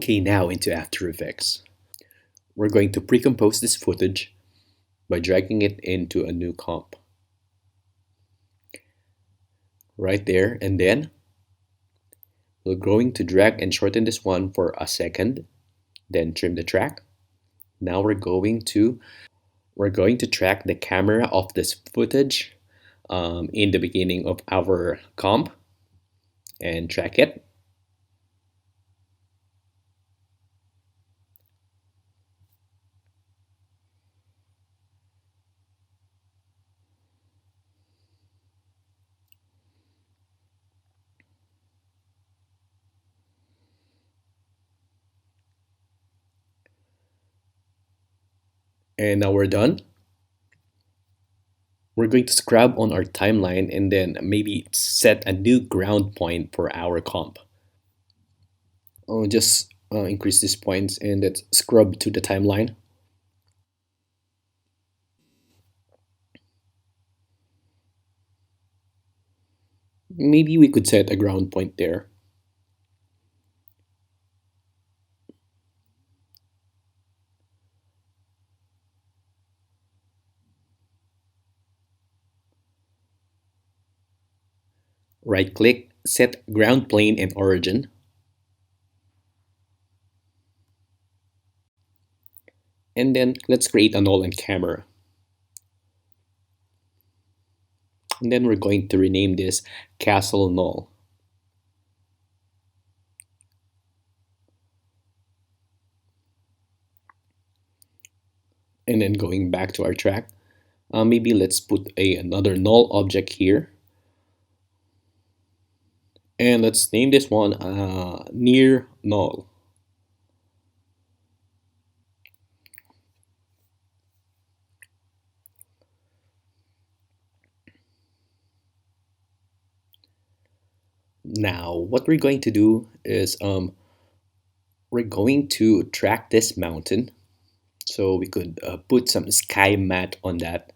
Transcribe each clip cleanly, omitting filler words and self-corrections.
Okay, now into After Effects. We're going to pre-compose this footage by dragging it into a new comp. Right there, and then we're going to drag and shorten this one for a second, then trim the track. Now we're going to track the camera of this footage in the beginning of our comp and track it. And now we're done. We're going to scrub on our timeline and then maybe set a new ground point for our comp. Just increase these points and let's scrub to the timeline. Maybe we could set a ground point there. Right click, set ground plane and origin. And then let's create a null and camera. And then we're going to rename this castle null. And then going back to our track, maybe let's put another null object here. And let's name this one near null. Now, what we're going to do is we're going to track this mountain. So we could put some sky matte on that.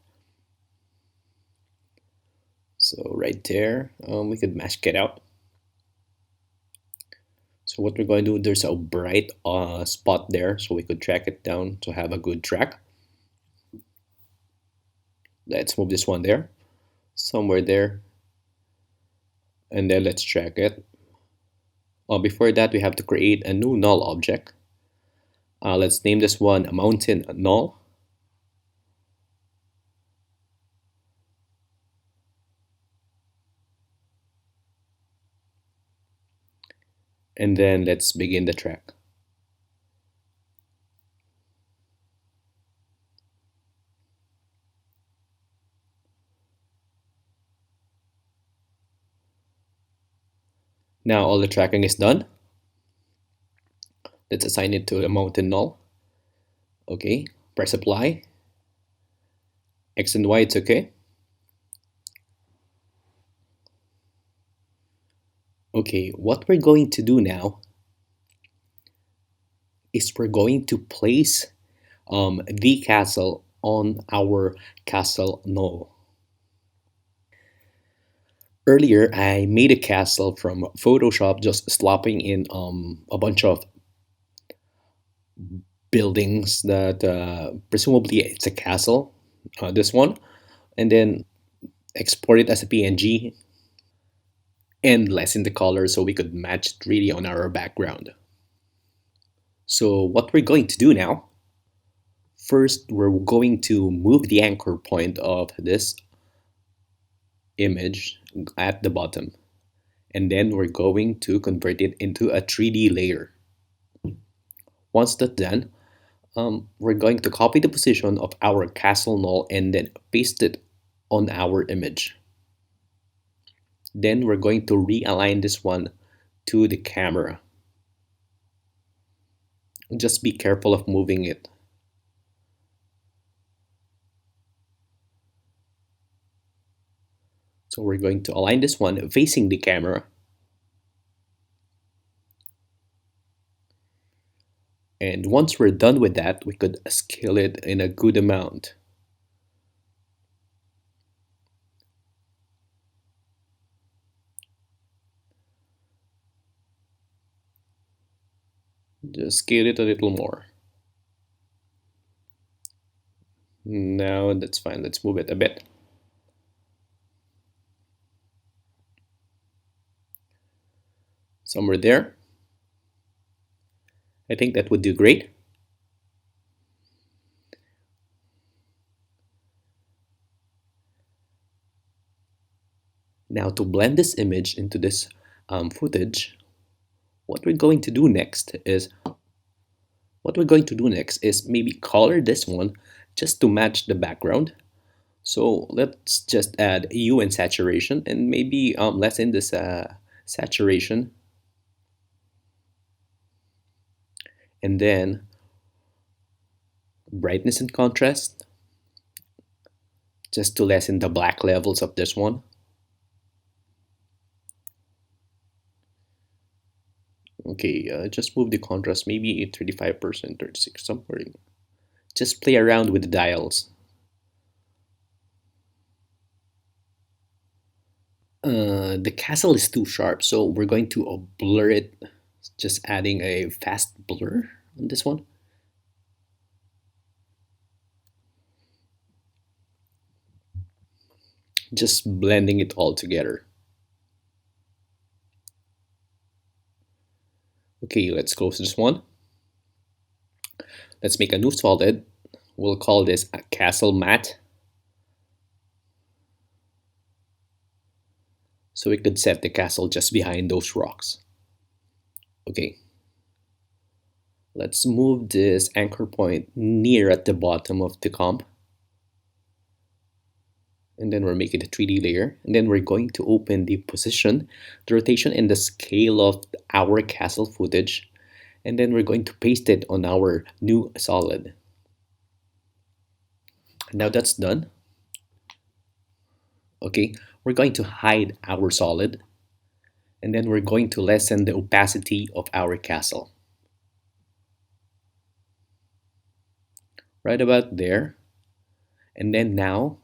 So right there, we could mask it out. So what we're going to do, there's a bright spot there, so we could track it down to have a good track. Let's move this one there, somewhere there, and then let's track it. Before that, we have to create a new null object. Let's name this one a mountain null. And then let's begin the track. Now all the tracking is done. Let's assign it to a mountain null. Okay, press apply. X and Y, it's okay. Okay, what we're going to do now is we're going to place the castle on our castle null. Earlier, I made a castle from Photoshop just slapping in a bunch of buildings that presumably it's a castle, this one, and then export it as a PNG and lessen the color so we could match it really on our background. So what we're going to do now, first we're going to move the anchor point of this image at the bottom, and then we're going to convert it into a 3D layer. Once that's done, we're going to copy the position of our castle null and then paste it on our image. Then we're going to realign this one to the camera. Just be careful of moving it. So we're going to align this one facing the camera. And once we're done with that, we could scale it in a good amount. Just scale it a little more. Now that's fine. Let's move it a bit. Somewhere there. I think that would do great. Now to blend this image into this footage, what we're going to do next is maybe color this one just to match the background. So let's just add hue and saturation and maybe lessen this saturation, and then brightness and contrast just to lessen the black levels of this one. Okay, just move the contrast maybe 35%, 36, somewhere. Just play around with the dials. The castle is too sharp, so we're going to blur it, just adding a fast blur on this one. Just blending it all together. Okay, let's close this one. Let's make a new solid. We'll call this a castle matte. So we could set the castle just behind those rocks. Okay. Let's move this anchor point near at the bottom of the comp. And then we're making the 3D layer. And then we're going to open the position, the rotation, and the scale of our castle footage. And then we're going to paste it on our new solid. Now that's done. Okay, we're going to hide our solid. And then we're going to lessen the opacity of our castle. Right about there. And then now,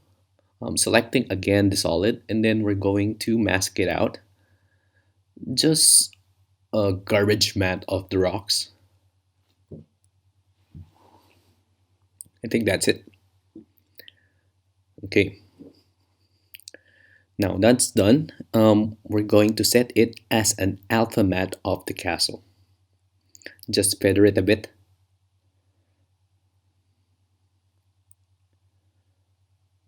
selecting again the solid, and then we're going to mask it out. Just a garbage mat of the rocks. I think that's it. Okay. Now that's done. We're going to set it as an alpha mat of the castle. Just feather it a bit.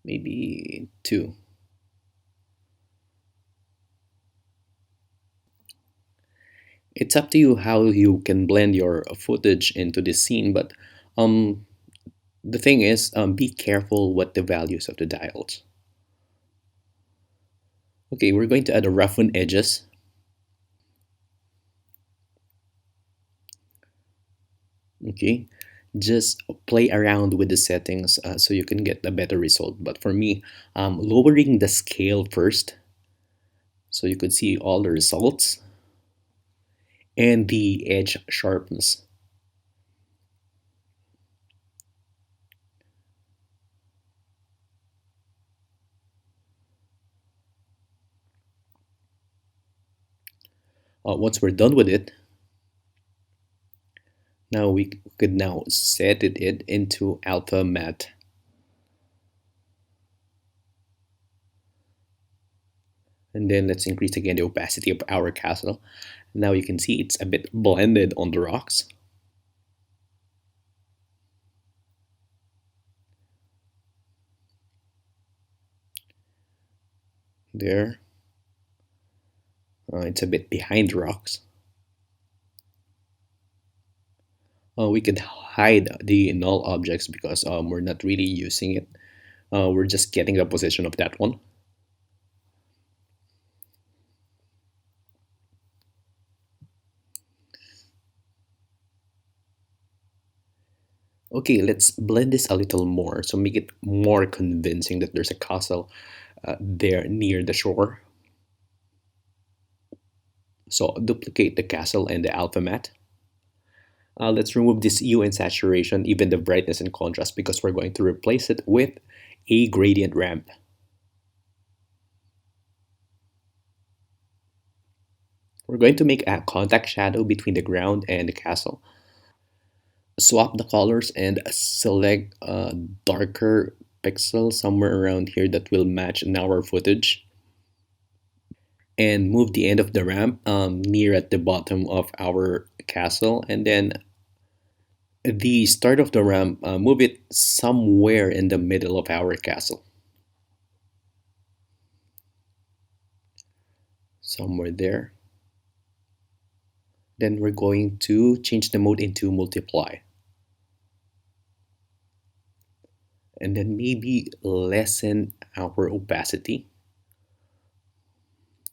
Maybe 2. It's up to you how you can blend your footage into this scene, but the thing is, be careful with the values of the dials. Okay, we're going to add a roughen edges. Okay, just play around with the settings so you can get a better result. But for me, lowering the scale first so you could see all the results, and the edge sharpness. Once we're done with it, now we could now set it into alpha matte. And then let's increase again the opacity of our castle. Now you can see it's a bit blended on the rocks. There. It's a bit behind the rocks. We could hide the null objects because we're not really using it. We're just getting the position of that one. Okay, let's blend this a little more, so make it more convincing that there's a castle there near the shore. So duplicate the castle and the alpha matte. Let's remove this hue and saturation, even the brightness and contrast, because we're going to replace it with a gradient ramp. We're going to make a contact shadow between the ground and the castle. swap the colors and select a darker pixel somewhere around here that will match in our footage, and move the end of the ramp near at the bottom of our castle, and then the start of the ramp, move it somewhere in the middle of our castle, somewhere there. Then we're going to change the mode into multiply, and then maybe lessen our opacity,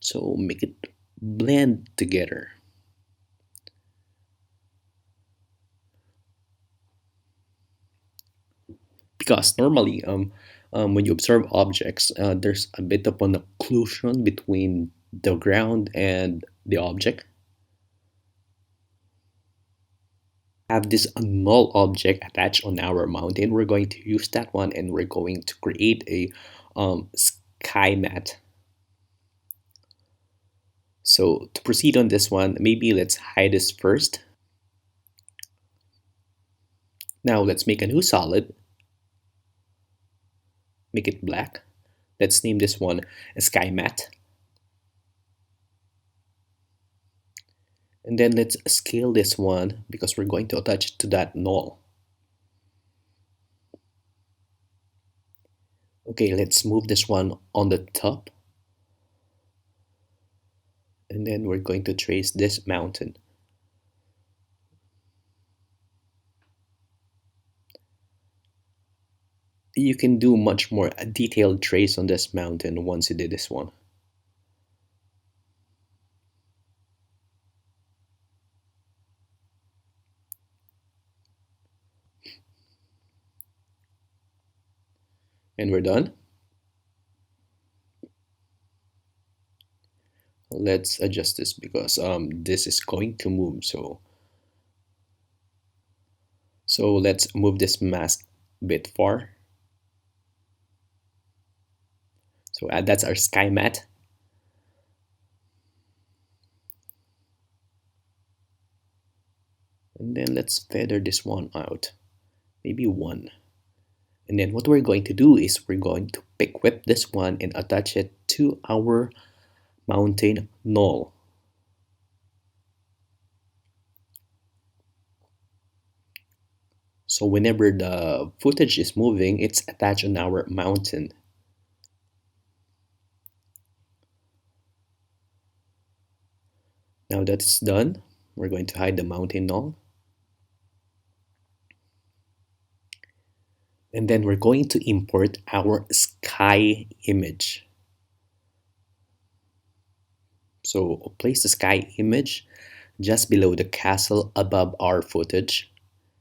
so make it blend together. Because normally, when you observe objects, there's a bit of an occlusion between the ground and the object. Have this null object attached on our mountain. We're going to use that one, and we're going to create a sky mat. So to proceed on this one, maybe let's hide this first. Now let's make a new solid, make it black. Let's name this one a sky mat. And then let's scale this one because we're going to attach it to that null. Okay, let's move this one on the top. And then we're going to trace this mountain. You can do much more detailed trace on this mountain once you did this one. And we're done. Let's adjust this because this is going to move. So let's move this mask a bit far. So that's our sky mat. And then let's feather this one out, maybe one. And then what we're going to do is we're going to pick whip this one and attach it to our mountain null. So whenever the footage is moving, it's attached on our mountain. Now that it's done, we're going to hide the mountain null. And then we're going to import our sky image. So place the sky image just below the castle above our footage,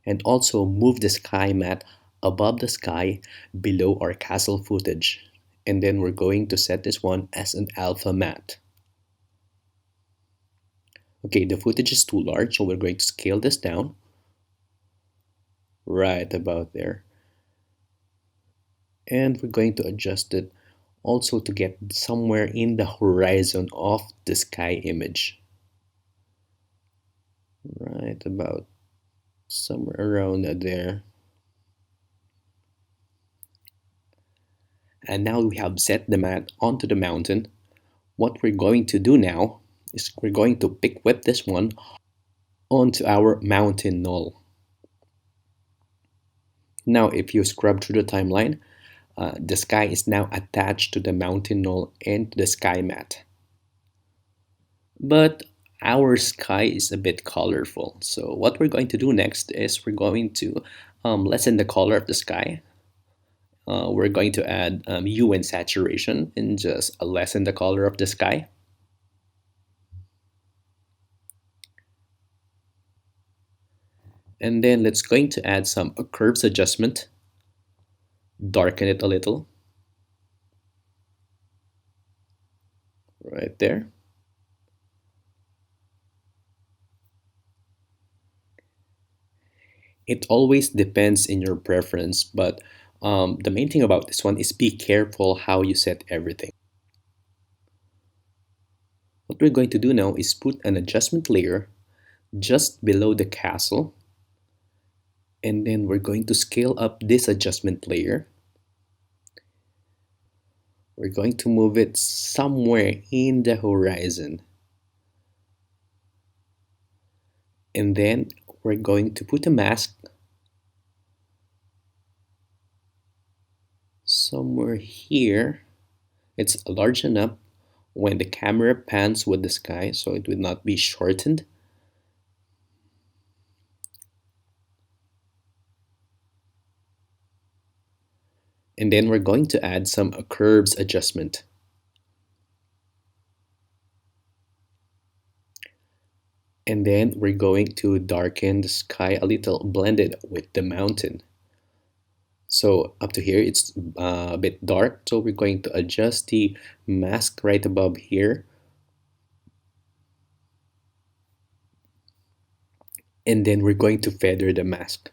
and also move the sky mat above the sky below our castle footage. And then we're going to set this one as an alpha mat. Okay, the footage is too large, so we're going to scale this down right about there. And we're going to adjust it also to get somewhere in the horizon of the sky image. Right about somewhere around there. And now we have set the mat onto the mountain. What we're going to do now is we're going to pick whip this one onto our mountain null. Now if you scrub through the timeline, the sky is now attached to the mountain null and to the sky mat. But our sky is a bit colorful. So what we're going to do next is we're going to lessen the color of the sky. We're going to add hue and saturation and just lessen the color of the sky. And then let's going to add some curves adjustment, darken it a little, right there. It always depends in your preference, but the main thing about this one is be careful how you set everything. What we're going to do now is put an adjustment layer just below the castle, And then we're going to scale up this adjustment layer. We're going to move it somewhere in the horizon. And then we're going to put a mask somewhere here. It's large enough when the camera pans with the sky so it would not be shortened. And then we're going to add some curves adjustment. And then we're going to darken the sky a little, blend it with the mountain. So up to here, it's a bit dark. So we're going to adjust the mask right above here. And then we're going to feather the mask.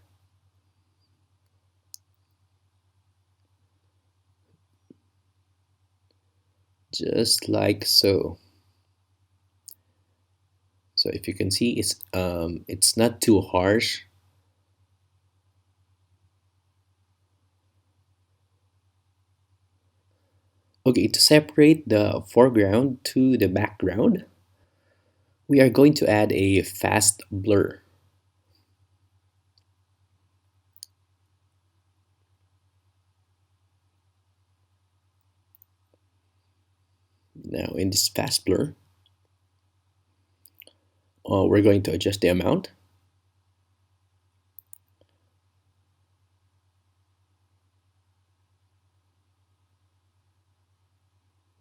Just like so. So if you can see, it's not too harsh. Okay, to separate the foreground to the background, we are going to add a fast blur. Now in this fast blur, we're going to adjust the amount.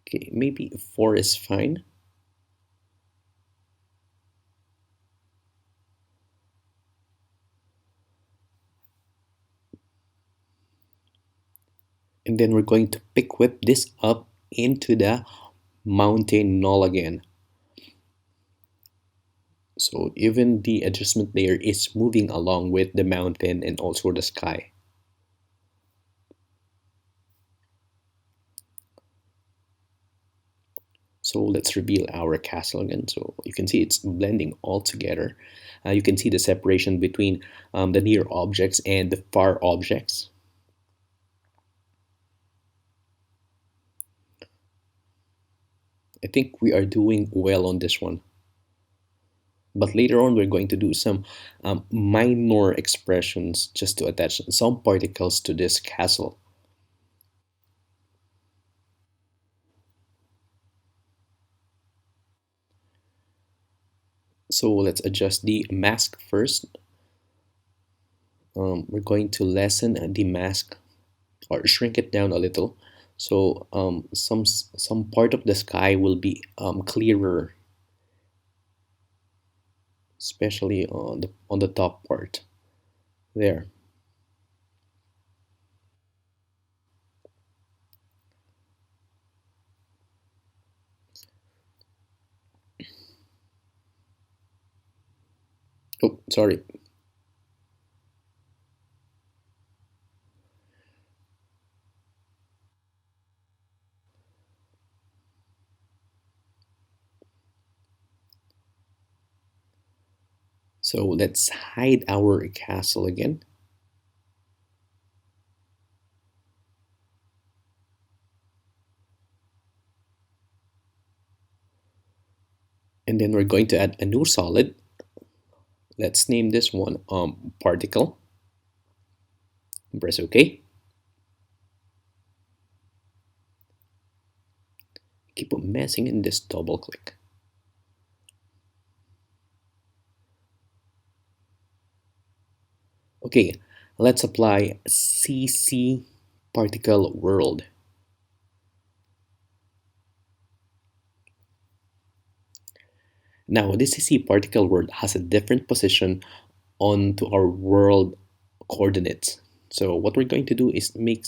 Okay, maybe 4 is fine. And then we're going to pick whip this up into the mountain null again. So even the adjustment layer is moving along with the mountain and also the sky. So let's reveal our castle again. So you can see it's blending all together. You can see the separation between the near objects and the far objects. I think we are doing well on this one. But later on, we're going to do some minor expressions just to attach some particles to this castle. So let's adjust the mask first. We're going to lessen the mask or shrink it down a little. So some part of the sky will be clearer, especially on the top part there. Oh, sorry. So let's hide our castle again. And then we're going to add a new solid. Let's name this one particle. Press OK. Keep on messing in this double click. Okay, let's apply CC particle world. Now this CC particle world has a different position onto our world coordinates. So what we're going to do is make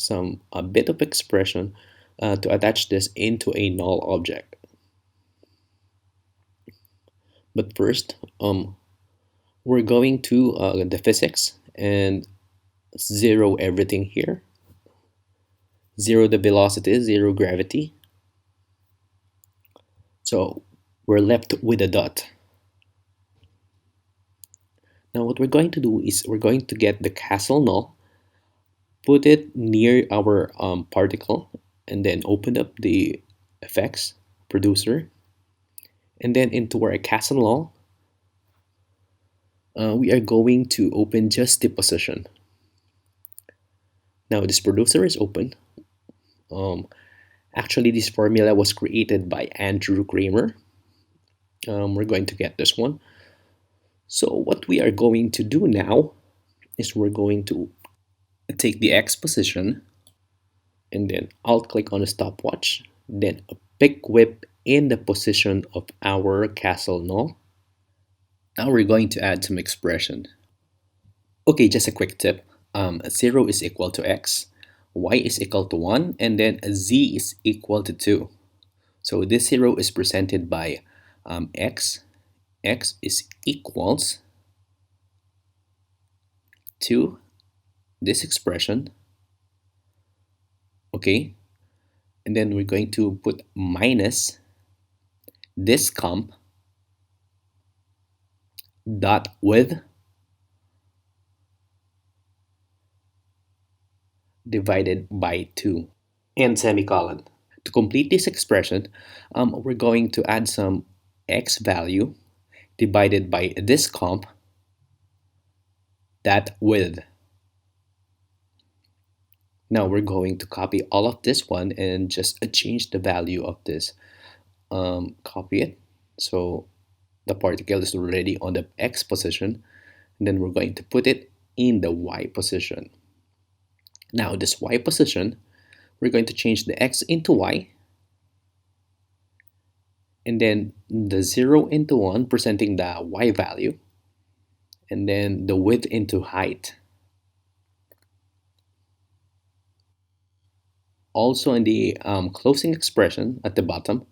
a bit of expression to attach this into a null object. But first, we're going to the physics and zero everything here. Zero the velocity, zero gravity. So we're left with a dot. Now what we're going to do is we're going to get the castle null, put it near our particle, and then open up the effects producer, and then into our castle null, we are going to open just the position. Now this producer is open. Um, Actually, this formula was created by Andrew Kramer. We're going to get this one. So what we are going to do now is we're going to take the X position and then alt click on the stopwatch, then a pick whip in the position of our castle null. Now we're going to add some expression. Okay, just a quick tip. 0 is equal to x, y is equal to 1, and then z is equal to 2. So this 0 is presented by x. X is equals to this expression. Okay, and then we're going to put minus this comp dot with divided by 2 and semicolon. To complete this expression, we're going to add some x value divided by this comp that with. Now we're going to copy all of this one and just change the value of this. Copy it. So the particle is already on the x position, and then we're going to put it in the y position. Now this y position, we're going to change the x into y, and then the 0 into 1 presenting the y value, and then the width into height. Also in the closing expression at the bottom,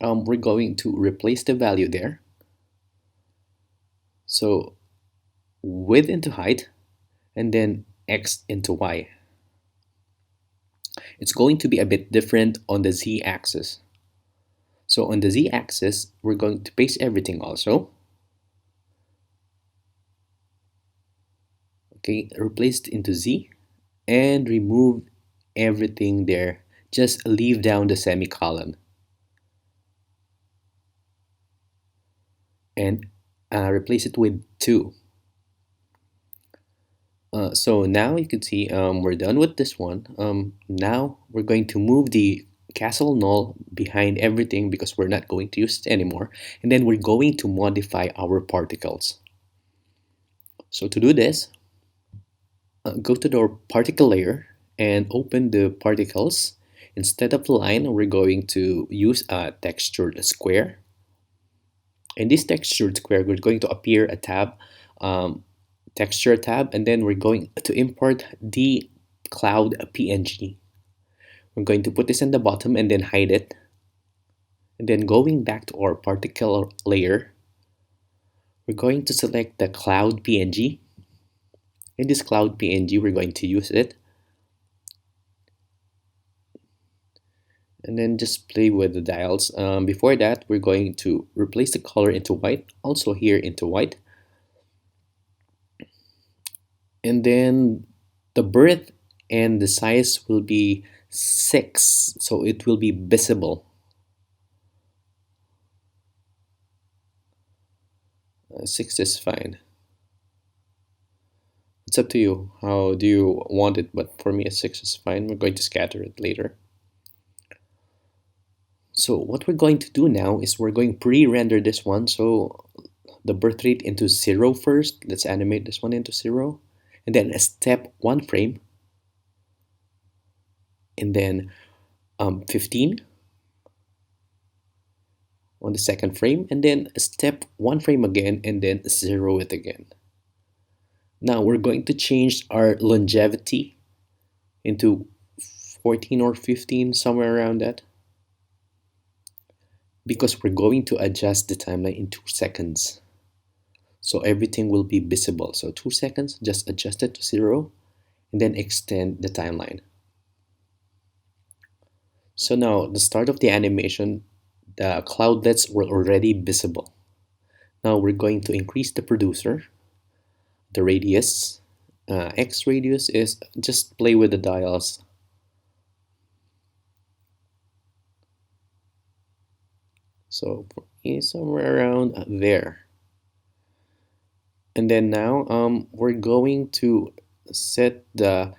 we're going to replace the value there. So width into height, and then x into y. It's going to be a bit different on the z-axis. So on the z-axis, we're going to paste everything also. Okay, replaced into z, and remove everything there. Just leave down the semicolon. And replace it with 2. So now you can see we're done with this one. Now we're going to move the castle null behind everything because we're not going to use it anymore. And then we're going to modify our particles. So to do this, go to the particle layer and open the particles. Instead of line, we're going to use a textured square. In this textured square, we're going to appear a tab, texture tab, and then we're going to import the cloud PNG. We're going to put this in the bottom and then hide it. And then going back to our particle layer, we're going to select the cloud PNG. In this cloud PNG, we're going to use it. And then just play with the dials. Before that, we're going to replace the color into white, also here into white. And then the birth and the size will be 6, so it will be visible. 6 is fine. It's up to you. How do you want it? But for me, a 6 is fine. We're going to scatter it later. So what we're going to do now is we're going to pre-render this one. So the birth rate into 0 first. Let's animate this one into 0. And then a step 1 frame. And then 15 on the second frame. And then step 1 frame again and then 0 it again. Now we're going to change our longevity into 14 or 15, somewhere around that, because we're going to adjust the timeline in 2 seconds. So everything will be visible. So 2 seconds, just adjust it to 0 and then extend the timeline. So now the start of the animation, the cloudlets were already visible. Now we're going to increase the producer, the radius. X radius is just play with the dials. So somewhere around there. And then now we're going to set the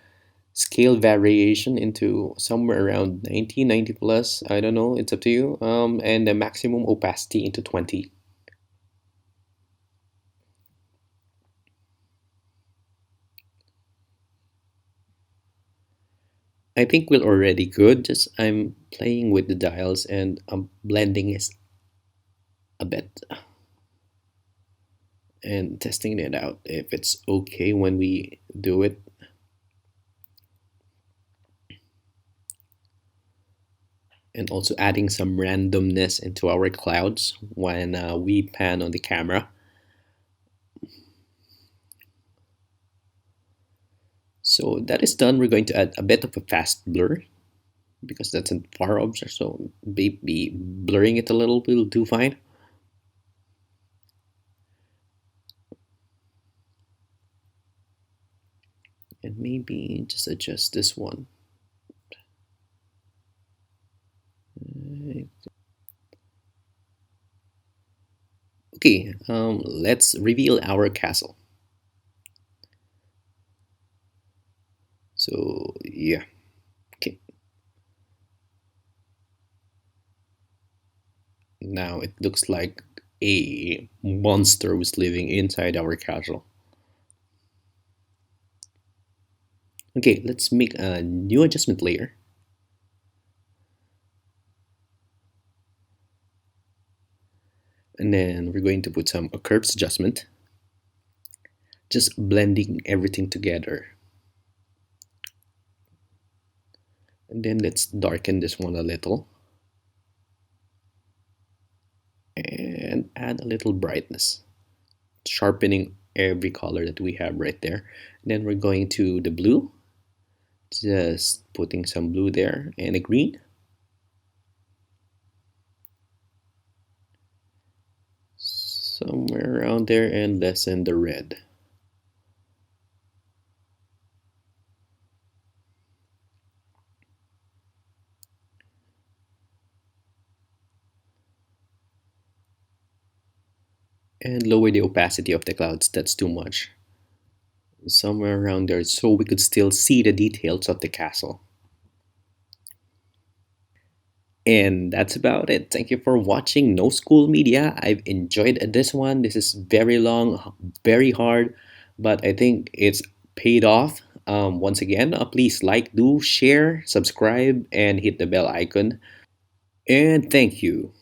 scale variation into somewhere around 90, 90 plus. I don't know, it's up to you. And the maximum opacity into 20. I think we're already good. Just I'm playing with the dials and I'm blending it a bit and testing it out if it's okay when we do it. And also adding some randomness into our clouds when we pan on the camera. So that is done. We're going to add a bit of a fast blur because that's a far object. So be blurring it a little will do fine. And maybe just adjust this one. Okay, let's reveal our castle. So yeah, okay. Now it looks like a monster was living inside our castle. Okay, let's make a new adjustment layer. And then we're going to put some curves adjustment. Just blending everything together. And then let's darken this one a little. And add a little brightness. Sharpening every color that we have right there. And then we're going to the blue. Just putting some blue there and a green. Somewhere around there and lessen the red. And lower the opacity of the clouds, that's too much. Somewhere around there so we could still see the details of the castle. And that's about it. Thank you for watching No School Media. I've enjoyed this one. This is very long, very hard, but I think it's paid off. Once again, please like, do, share, subscribe, and hit the bell icon. And thank you.